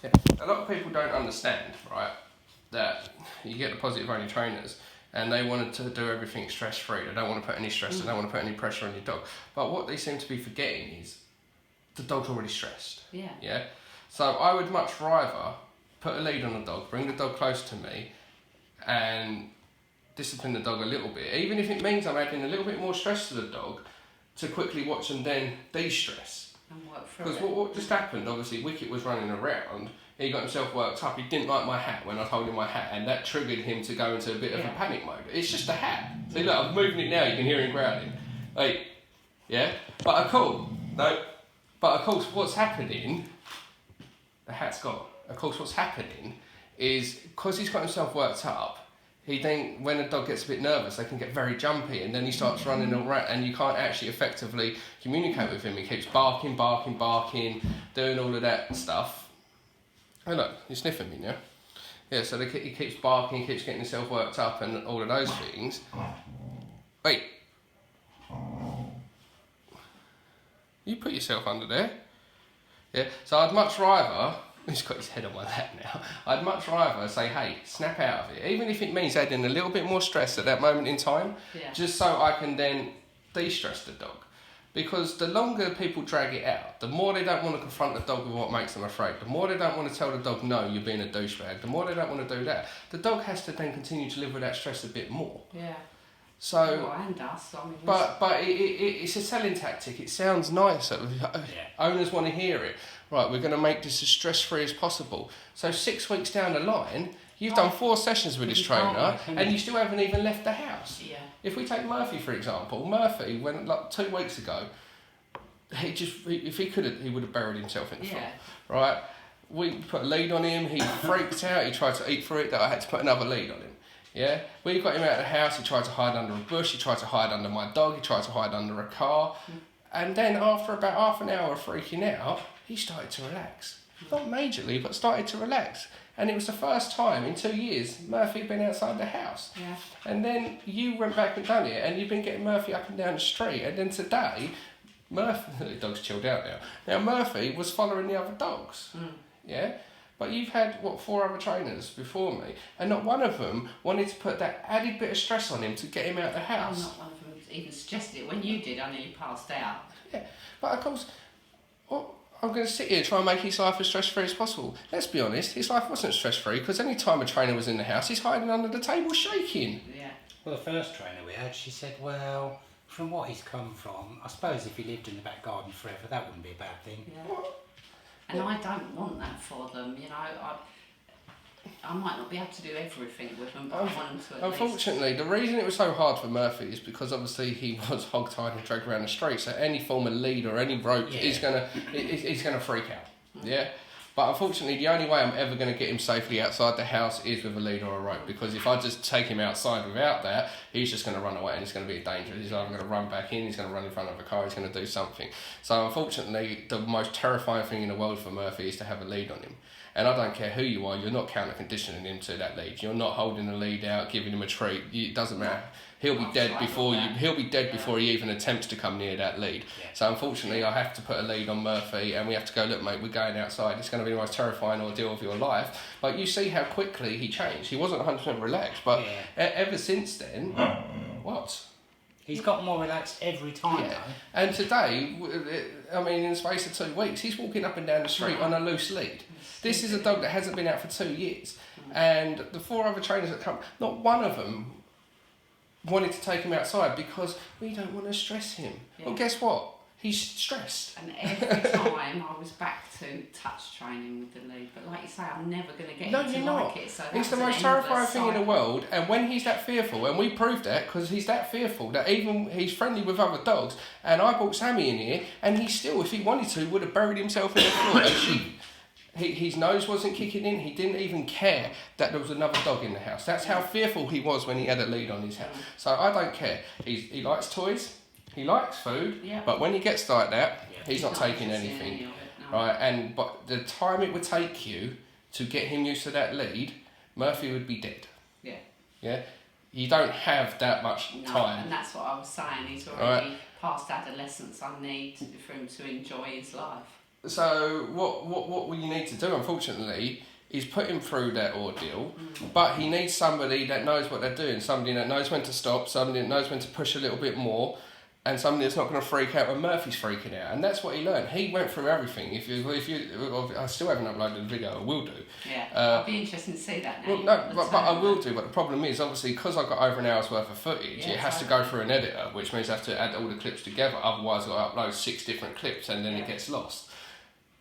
Yeah. A lot of people don't understand, right, that you get the positive only trainers and they want to do everything stress free. They don't want to put any stress, they don't want to put any pressure on your dog. But what they seem to be forgetting is the dog's already stressed. Yeah. Yeah. So I would much rather put a lead on the dog, bring the dog close to me, and discipline the dog a little bit, even if it means I'm adding a little bit more stress to the dog to quickly watch them then de-stress. And work through Because it. what just happened, obviously, Wicket was running around, he got himself worked up, he didn't like my hat when I told him my hat, and that triggered him to go into a bit of a panic mode. It's just a hat. See, look, I'm moving it now, you can hear him growling. Like, yeah? But of course, what's happening, the hat's gone. Of course, what's happening is, because he's got himself worked up, he then, when a dog gets a bit nervous, they can get very jumpy, and then he starts running around, and you can't actually effectively communicate with him. He keeps barking, doing all of that stuff. Oh look, you're sniffing me now. Yeah, so he keeps barking, he keeps getting himself worked up, and all of those things. Wait. You put yourself under there. Yeah, so I'd much rather, he's got his head on my lap now, I'd much rather say, hey, snap out of it, even if it means adding a little bit more stress at that moment in time, just so I can then de-stress the dog. Because the longer people drag it out, the more they don't want to confront the dog with what makes them afraid, the more they don't want to tell the dog, no, you're being a douchebag, the more they don't want to do that, the dog has to then continue to live with that stress a bit more. Yeah. So, and us. I mean, but it's a selling tactic. It sounds nice. Owners want to hear it. Right, we're going to make this as stress-free as possible. So 6 weeks down the line, you've done 4 sessions with this trainer, and you still haven't even left the house. Yeah. If we take Murphy, for example, Murphy, when like 2 weeks ago, if he could have, he would have buried himself in the floor. Right? We put a lead on him, he freaked out, he tried to eat for it, that I had to put another lead on him. Yeah, we got him out of the house, he tried to hide under a bush, he tried to hide under my dog, he tried to hide under a car. And then after about half an hour of freaking out, he started to relax. Not majorly, but started to relax. And it was the first time in 2 years Murphy had been outside the house. Yeah. And then you went back and done it, and you've been getting Murphy up and down the street. And then today, Murphy, the dog's chilled out now. Now Murphy was following the other dogs. Yeah. But you've had, 4 other trainers before me, and not one of them wanted to put that added bit of stress on him to get him out of the house. Not one of them even suggested it. When you did, I nearly passed out. Yeah, but of course, I'm going to sit here and try and make his life as stress-free as possible. Let's be honest, his life wasn't stress-free, because any time a trainer was in the house, he's hiding under the table shaking. Yeah. Well, the first trainer we had, she said, well, from what he's come from, I suppose if he lived in the back garden forever, that wouldn't be a bad thing. Yeah. And I don't want that for them, you know. I might not be able to do everything with them, but I want them to at Unfortunately, the reason it was so hard for Murphy is because obviously he was hog-tied and dragged around the street, so any form of lead or any rope is gonna freak out. Yeah. But unfortunately, the only way I'm ever going to get him safely outside the house is with a lead or a rope, because if I just take him outside without that, he's just going to run away and it's going to be a danger. He's either going to run back in, he's going to run in front of a car, he's going to do something. So unfortunately, the most terrifying thing in the world for Murphy is to have a lead on him. And I don't care who you are, you're not counter-conditioning him to that lead. You're not holding the lead out, giving him a treat. It doesn't matter. He'll be dead before he even attempts to come near that lead. Yeah. So unfortunately, I have to put a lead on Murphy, and we have to go, look, mate, we're going outside. It's going to be the most terrifying ordeal of your life. But you see how quickly he changed. He wasn't 100% relaxed, but ever since then, what? He's got more relaxed every time, though. And today, I mean, in the space of 2 weeks, he's walking up and down the street on a loose lead. This is a dog that hasn't been out for 2 years. And the 4 other trainers that come, not one of them wanted to take him outside because we don't want to stress him. Yeah. Well, guess what? He's stressed. And every time I was back to touch training with the lead, but like you say, I'm never going to get him to like it. So it's the most terrifying thing in the world, and when he's that fearful, and we proved that because he's that fearful that even he's friendly with other dogs, and I brought Sammy in here, and he still, if he wanted to, would have buried himself in the floor. His nose wasn't kicking in. He didn't even care that there was another dog in the house. That's how fearful he was when he had a lead on his house. So I don't care. He likes toys. He likes food. Yeah. But when he gets like that, he's not taking anything. Right? But the time it would take you to get him used to that lead, Murphy would be dead. Yeah. Yeah. You don't have that much time. And that's what I was saying. He's already past adolescence. I need for him to enjoy his life. So what you need to do, unfortunately, is put him through that ordeal, but he needs somebody that knows what they're doing, somebody that knows when to stop, somebody that knows when to push a little bit more, and somebody that's not going to freak out when Murphy's freaking out. And that's what he learned. He went through everything. If you, I still haven't uploaded the video. I will do. Yeah, I'll be interested to see that now. Well, no, but I will do. But the problem is, obviously, because I've got over an hour's worth of footage, it has to go through an editor, which means I have to add all the clips together. Otherwise, I'll upload 6 different clips, and then it gets lost.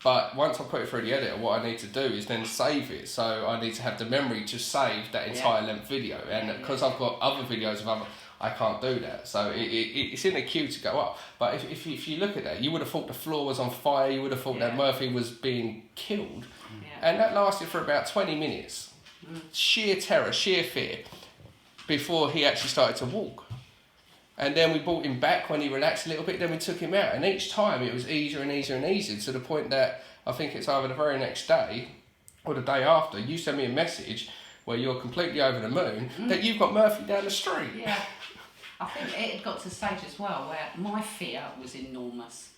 But once I put it through the editor, what I need to do is then save it. So I need to have the memory to save that entire length video. And because I've got other videos of other, I can't do that. So it's in the queue to go up. But if you look at that, you would have thought the floor was on fire. You would have thought that Murphy was being killed. Yeah. And that lasted for about 20 minutes. Sheer terror, sheer fear, before he actually started to walk. And then we brought him back when he relaxed a little bit, then we took him out. And each time it was easier and easier and easier, to the point that I think it's either the very next day or the day after, you send me a message where you're completely over the moon that you've got Murphy down the street. Yeah. I think it had got to the stage as well where my fear was enormous.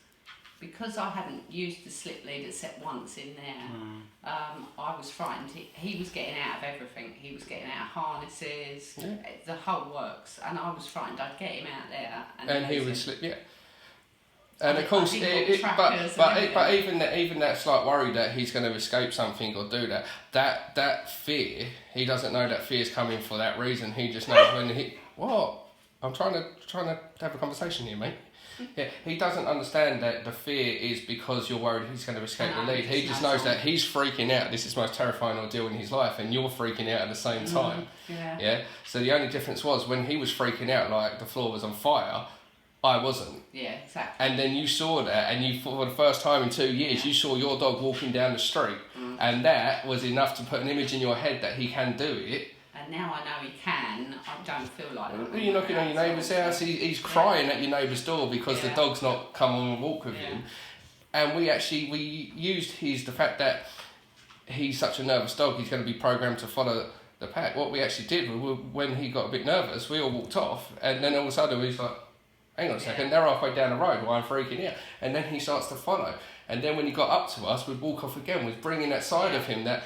Because I hadn't used the slip lead except once in there, I was frightened. He was getting out of everything. He was getting out of harnesses, the whole works, and I was frightened. I'd get him out there, and he would slip. And of course, but even that slight worry that he's going to escape something or do that fear, he doesn't know that fear's coming for that reason. He just knows when he I'm trying to have a conversation here, mate. Yeah, he doesn't understand that the fear is because you're worried he's going to escape the lead. He just knows that he's freaking out. This is the most terrifying ordeal in his life, and you're freaking out at the same time. Yeah. So the only difference was when he was freaking out, like the floor was on fire, I wasn't. Yeah, exactly. And then you saw that, and you, for the first time in 2 years, you saw your dog walking down the street, and that was enough to put an image in your head that he can do it. And now I know he can, I don't feel like that. You're knocking on your neighbour's house, he's crying at your neighbour's door because the dog's not come on a walk with him. And we used the fact that he's such a nervous dog, he's going to be programmed to follow the pack. What we actually did, when he got a bit nervous, we all walked off, and then all of a sudden he's like, hang on a second, they're halfway down the road while I'm freaking out. And then he starts to follow. And then when he got up to us, we'd walk off again, with bringing that side of him, that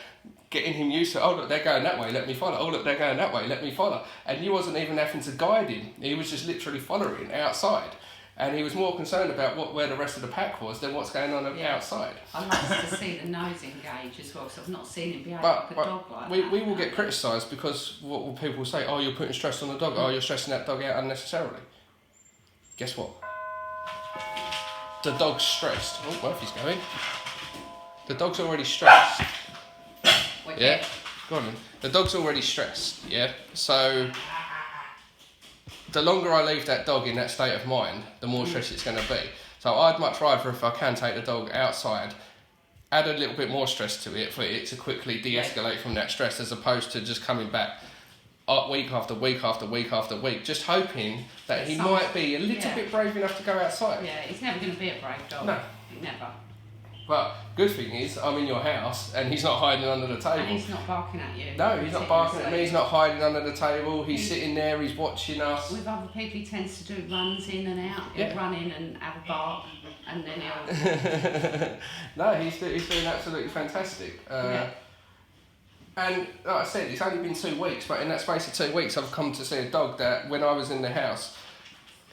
getting him used to, oh look, they're going that way, let me follow. Oh look, they're going that way, let me follow. And you wasn't even having to guide him. He was just literally following outside. And he was more concerned about where the rest of the pack was than what's going on outside. I'd like to see the nose engage as well, because I've not seen him behave like a dog like that. We will get criticised because what will people say? Oh, you're putting stress on the dog. Oh, you're stressing that dog out unnecessarily. Guess what? The dog's stressed. Oh, Murphy's going. The dog's already stressed. Yeah? Go on then. The dog's already stressed, yeah? So, the longer I leave that dog in that state of mind, the more stress it's going to be. So I'd much rather, if I can, take the dog outside, add a little bit more stress to it for it to quickly de-escalate from that stress, as opposed to just coming back week after week after week after week, just hoping that he might be a little bit brave enough to go outside. Yeah, he's never going to be a brave dog. No. Never. But good thing is, I'm in your house and he's not hiding under the table. And he's not barking at you. No, he's not barking at me, he's not hiding under the table, he's sitting there, he's watching us. With other people, he tends to do runs in and out. He'll run in and have a bark, and then he'll... No, he's doing absolutely fantastic. And like I said, it's only been 2 weeks, but in that space of 2 weeks, I've come to see a dog that when I was in the house,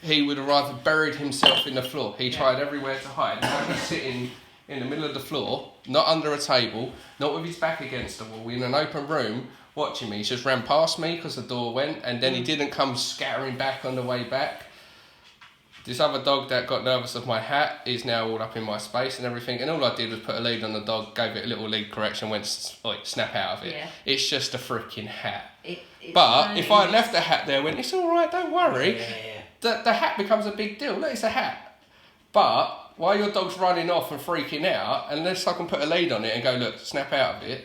he would have rather buried himself in the floor. He tried everywhere to hide. Now he's sitting in the middle of the floor, not under a table, not with his back against the wall, in an open room, watching me. He just ran past me because the door went, and then he didn't come scattering back on the way back. This other dog that got nervous of my hat is now all up in my space and everything, and all I did was put a lead on the dog, gave it a little lead correction, went snap out of it. Yeah. It's just a freaking hat. But if I left the hat there, went, it's all right, don't worry. The hat becomes a big deal. Look, it's a hat. But while your dog's running off and freaking out, unless I can put a lead on it and go, look, snap out of it,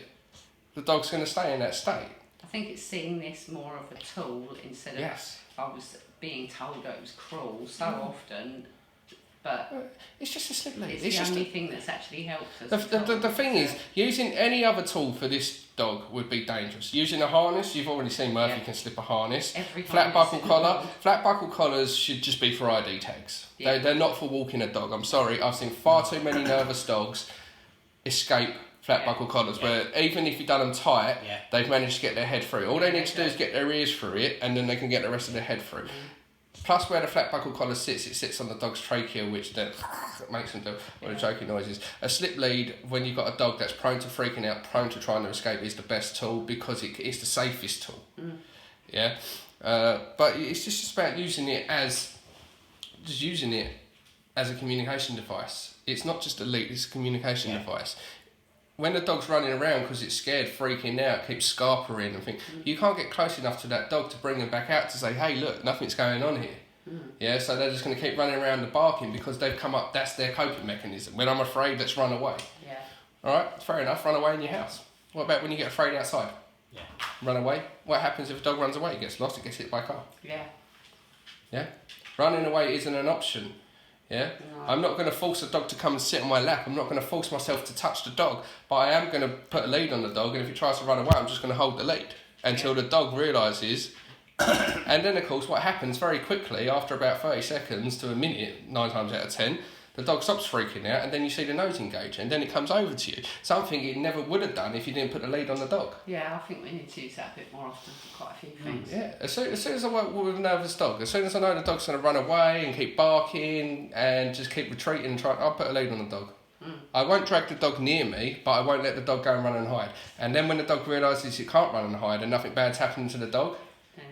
the dog's going to stay in that state. I think it's seeing this more of a tool instead of I was being told that it was cruel. So often but it's just a slip lead. it's the only thing that's actually helped us. The thing is, using any other tool for this dog would be dangerous. Using a harness, you've already seen Murphy can slip a harness. Flat buckle collar. Flat buckle collars should just be for ID tags. Yeah. They're not for walking a dog. I'm sorry, I've seen far too many nervous dogs escape flat buckle collars, where even if you've done them tight, they've managed to get their head through. All they need to do is get their ears through it, and then they can get the rest of their head through. Plus, where the flat buckle collar sits, it sits on the dog's trachea, which then makes them do all the choking noises. A slip lead, when you've got a dog that's prone to freaking out, prone to trying to escape, is the best tool because it's the safest tool. Yeah, but it's just about using it as a communication device. It's not just a lead; it's a communication device. When the dog's running around because it's scared, freaking out, keeps scarpering and things, you can't get close enough to that dog to bring them back out to say, hey, look, nothing's going on here. Yeah, so they're just going to keep running around and barking because they've come up, that's their coping mechanism. When I'm afraid, let's run away. Yeah. All right, fair enough, run away in your house. What about when you get afraid outside? Yeah. Run away. What happens if a dog runs away? It gets lost, it gets hit by a car. Yeah. Yeah? Running away isn't an option. Yeah, no. I'm not going to force a dog to come and sit on my lap. I'm not going to force myself to touch the dog, but I am going to put a lead on the dog, and if it tries to run away, I'm just going to hold the lead until the dog realises. And then, of course, what happens very quickly, after about 30 seconds to a minute, 9 times out of 10, the dog stops freaking out, and then you see the nose engage, and then it comes over to you. Something it never would have done if you didn't put the lead on the dog. Yeah, I think we need to use that a bit more often for quite a few things. Yeah, as soon as I work with a nervous dog, as soon as I know the dog's going to run away and keep barking and just keep retreating, I'll put a lead on the dog. I won't drag the dog near me, but I won't let the dog go and run and hide. And then when the dog realises it can't run and hide and nothing bad's happening to the dog,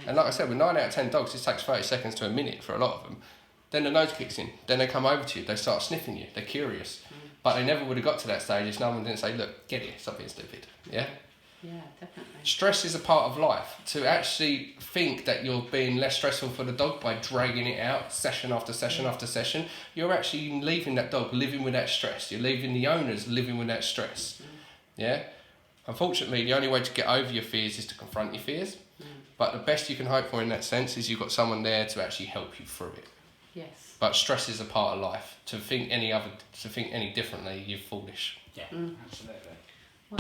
and like I said, with 9 out of 10 dogs, it takes 30 seconds to a minute for a lot of them. Then the nose kicks in. Then they come over to you. They start sniffing you. They're curious. But they never would have got to that stage if no one didn't say, look, get here, stop being stupid. Yeah? Yeah, definitely. Stress is a part of life. To actually think that you're being less stressful for the dog by dragging it out session after session after session, you're actually leaving that dog living with that stress. You're leaving the owners living with that stress. Yeah? Unfortunately, the only way to get over your fears is to confront your fears. But the best you can hope for in that sense is you've got someone there to actually help you through it. Yes. But stress is a part of life. To think any differently, you're foolish. Yeah, absolutely.